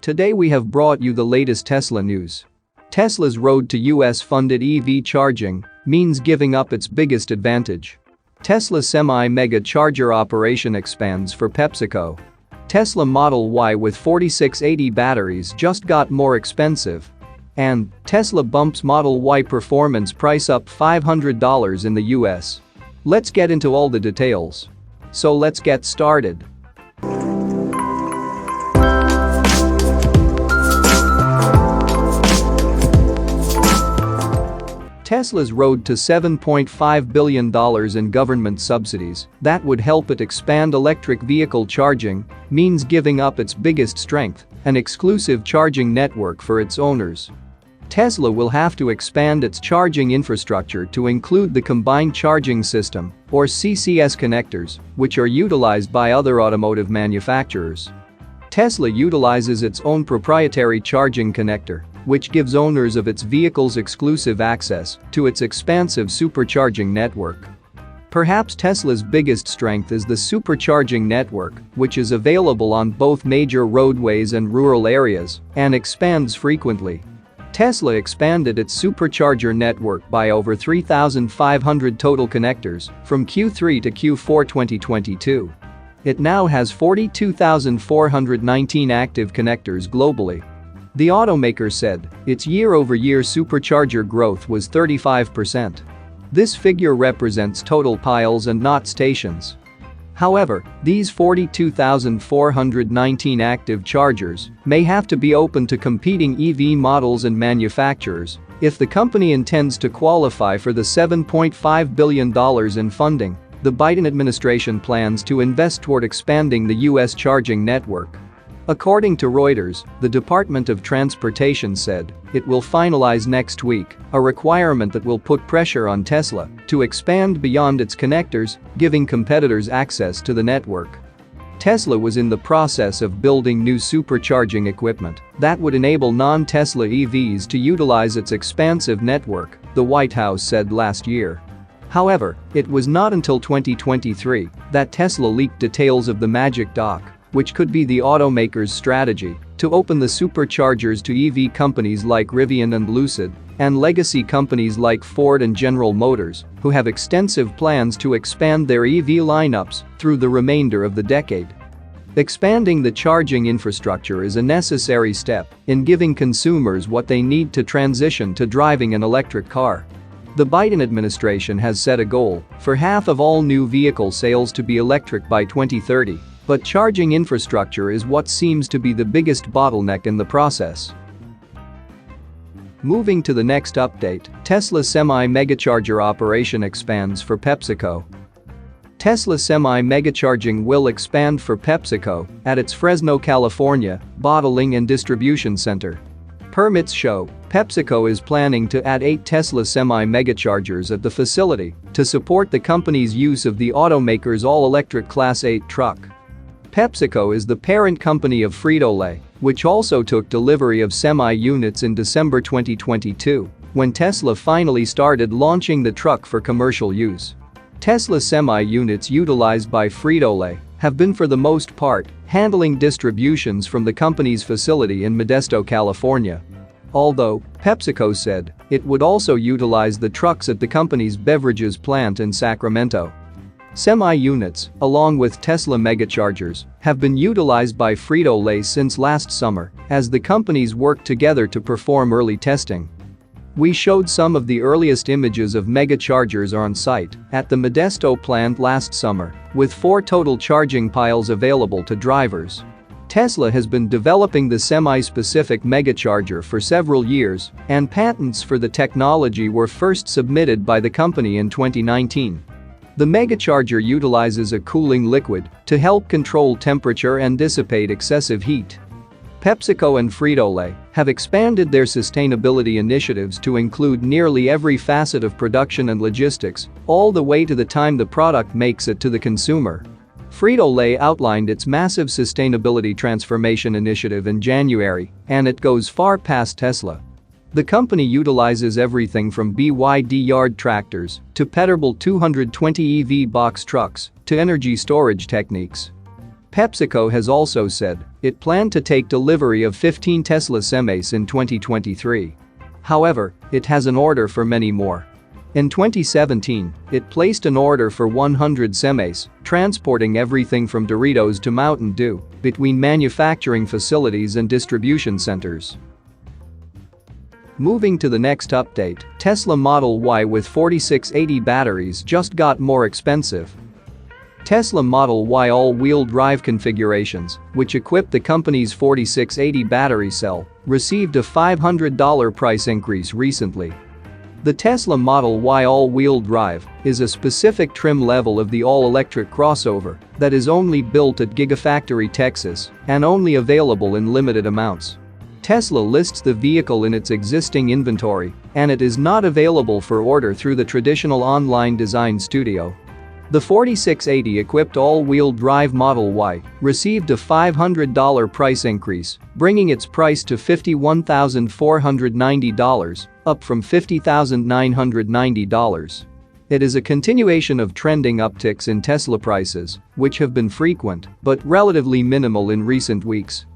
Today we have brought you the latest Tesla news. Tesla's road to US-funded EV charging means giving up its biggest advantage. Tesla's Semi Megacharger operation expands for PepsiCo. Tesla Model Y with 4680 batteries just got more expensive. And Tesla bumps Model Y performance price up $500 in the US. Let's get into all the details. So let's get started. Tesla's road to $7.5 billion in government subsidies that would help it expand electric vehicle charging means giving up its biggest strength, an exclusive charging network for its owners. Tesla will have to expand its charging infrastructure to include the Combined Charging System, or CCS connectors, which are utilized by other automotive manufacturers. Tesla utilizes its own proprietary charging connector, which gives owners of its vehicles exclusive access to its expansive supercharging network. Perhaps Tesla's biggest strength is the supercharging network, which is available on both major roadways and rural areas and expands frequently. Tesla expanded its supercharger network by over 3,500 total connectors from Q3 to Q4 2022. It now has 42,419 active connectors globally. The automaker said its year-over-year supercharger growth was 35%. This figure represents total piles and not stations. However, these 42,419 active chargers may have to be open to competing EV models and manufacturers if the company intends to qualify for the $7.5 billion in funding the Biden administration plans to invest toward expanding the U.S. charging network. According to Reuters, the Department of Transportation said it will finalize next week a requirement that will put pressure on Tesla to expand beyond its connectors, giving competitors access to the network. Tesla was in the process of building new supercharging equipment that would enable non-Tesla EVs to utilize its expansive network, the White House said last year. However, it was not until 2023 that Tesla leaked details of the Magic Dock, which could be the automaker's strategy to open the superchargers to EV companies like Rivian and Lucid and legacy companies like Ford and General Motors, who have extensive plans to expand their EV lineups through the remainder of the decade. Expanding the charging infrastructure is a necessary step in giving consumers what they need to transition to driving an electric car. The Biden administration has set a goal for half of all new vehicle sales to be electric by 2030. But charging infrastructure is what seems to be the biggest bottleneck in the process. Moving to the next update, Tesla's Semi Megacharger operation expands for PepsiCo. Tesla Semi Megacharging will expand for PepsiCo at its Fresno, California, bottling and distribution center. Permits show PepsiCo is planning to add 8 Tesla Semi Megachargers at the facility to support the company's use of the automaker's all-electric Class 8 truck. PepsiCo is the parent company of Frito-Lay, which also took delivery of Semi units in December 2022, when Tesla finally started launching the truck for commercial use. Tesla Semi units utilized by Frito-Lay have been for the most part handling distributions from the company's facility in Modesto, California. Although, PepsiCo said it would also utilize the trucks at the company's beverages plant in Sacramento. Semi units, along with Tesla Megachargers, have been utilized by Frito-Lay since last summer as the companies worked together to perform early testing. We showed some of the earliest images of Megachargers on site at the Modesto plant last summer, with 4 total charging piles available to drivers. Tesla has been developing the semi-specific Megacharger for several years, and patents for the technology were first submitted by the company in 2019. The Megacharger utilizes a cooling liquid to help control temperature and dissipate excessive heat. PepsiCo and Frito-Lay have expanded their sustainability initiatives to include nearly every facet of production and logistics, all the way to the time the product makes it to the consumer. Frito-Lay outlined its massive sustainability transformation initiative in January, and it goes far past Tesla. The company utilizes everything from BYD yard tractors to Peterbilt 220 EV box trucks to energy storage techniques. PepsiCo has also said it planned to take delivery of 15 Tesla Semis in 2023. However, it has an order for many more. In 2017, it placed an order for 100 Semis, transporting everything from Doritos to Mountain Dew between manufacturing facilities and distribution centers. Moving to the next update, Tesla Model Y with 4680 batteries just got more expensive. Tesla Model Y all-wheel drive configurations, which equip the company's 4680 battery cell, received a $500 price increase recently. The Tesla Model Y all-wheel drive is a specific trim level of the all-electric crossover that is only built at Gigafactory Texas and only available in limited amounts. Tesla lists the vehicle in its existing inventory, and it is not available for order through the traditional online design studio. The 4680 equipped all-wheel drive Model Y received a $500 price increase, bringing its price to $51,490, up from $50,990. It is a continuation of trending upticks in Tesla prices, which have been frequent but relatively minimal in recent weeks.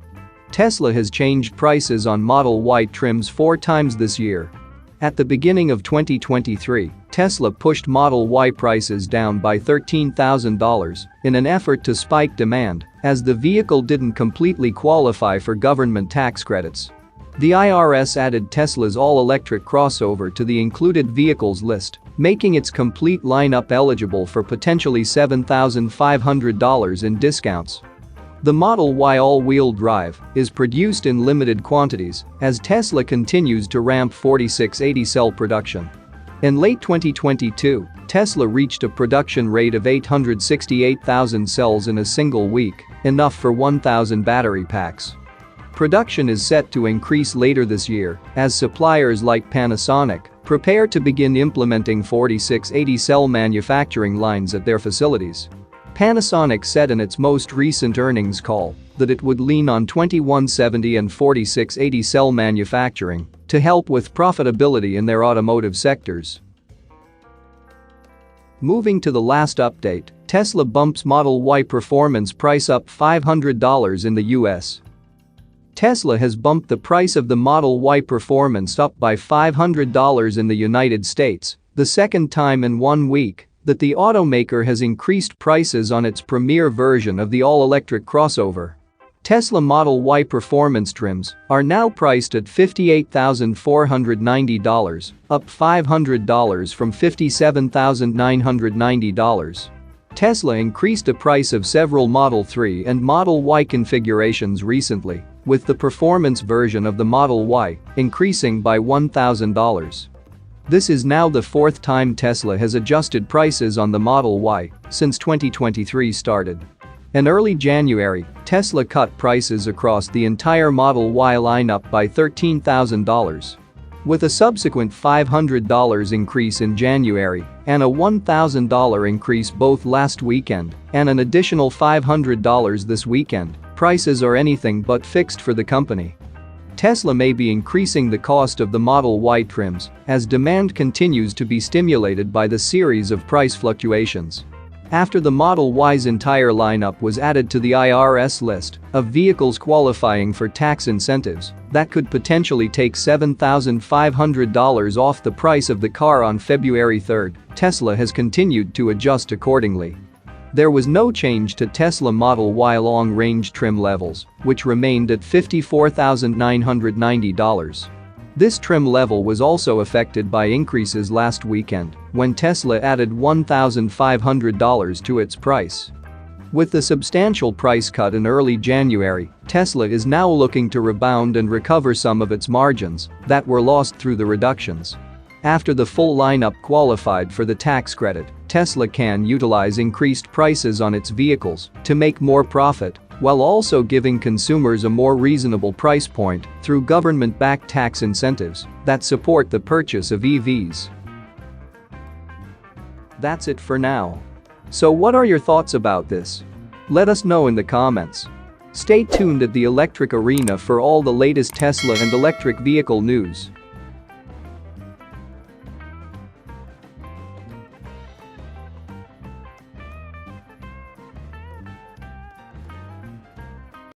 Tesla has changed prices on Model Y trims 4 times this year. At the beginning of 2023, Tesla pushed Model Y prices down by $13,000 in an effort to spike demand, as the vehicle didn't completely qualify for government tax credits. The IRS added Tesla's all-electric crossover to the included vehicles list, making its complete lineup eligible for potentially $7,500 in discounts. The Model Y all-wheel drive is produced in limited quantities as Tesla continues to ramp 4680 cell production. In late 2022, Tesla reached a production rate of 868,000 cells in a single week, enough for 1,000 battery packs. Production is set to increase later this year as suppliers like Panasonic prepare to begin implementing 4680 cell manufacturing lines at their facilities. Panasonic said in its most recent earnings call that it would lean on 2170 and 4680 cell manufacturing to help with profitability in their automotive sectors. Moving to the last update, Tesla bumps Model Y performance price up $500 in the US. Tesla has bumped the price of the Model Y performance up by $500 in the United States, the second time in 1 week that the automaker has increased prices on its premier version of the all-electric crossover. Tesla Model Y performance trims are now priced at $58,490, up $500 from $57,990. Tesla increased the price of several Model 3 and Model Y configurations recently, with the performance version of the Model Y increasing by $1,000. This is now the 4th time Tesla has adjusted prices on the Model Y since 2023 started. In early January, Tesla cut prices across the entire Model Y lineup by $13,000. With a subsequent $500 increase in January and a $1,000 increase both last weekend and an additional $500 this weekend, prices are anything but fixed for the company. Tesla may be increasing the cost of the Model Y trims as demand continues to be stimulated by the series of price fluctuations. After the Model Y's entire lineup was added to the IRS list of vehicles qualifying for tax incentives, that could potentially take $7,500 off the price of the car on February 3, Tesla has continued to adjust accordingly. There was no change to Tesla Model Y long-range trim levels, which remained at $54,990. This trim level was also affected by increases last weekend when Tesla added $1,500 to its price. With the substantial price cut in early January, Tesla is now looking to rebound and recover some of its margins that were lost through the reductions. After the full lineup qualified for the tax credit, Tesla can utilize increased prices on its vehicles to make more profit, while also giving consumers a more reasonable price point through government-backed tax incentives that support the purchase of EVs. That's it for now. So what are your thoughts about this? Let us know in the comments. Stay tuned at the Electric Arena for all the latest Tesla and electric vehicle news.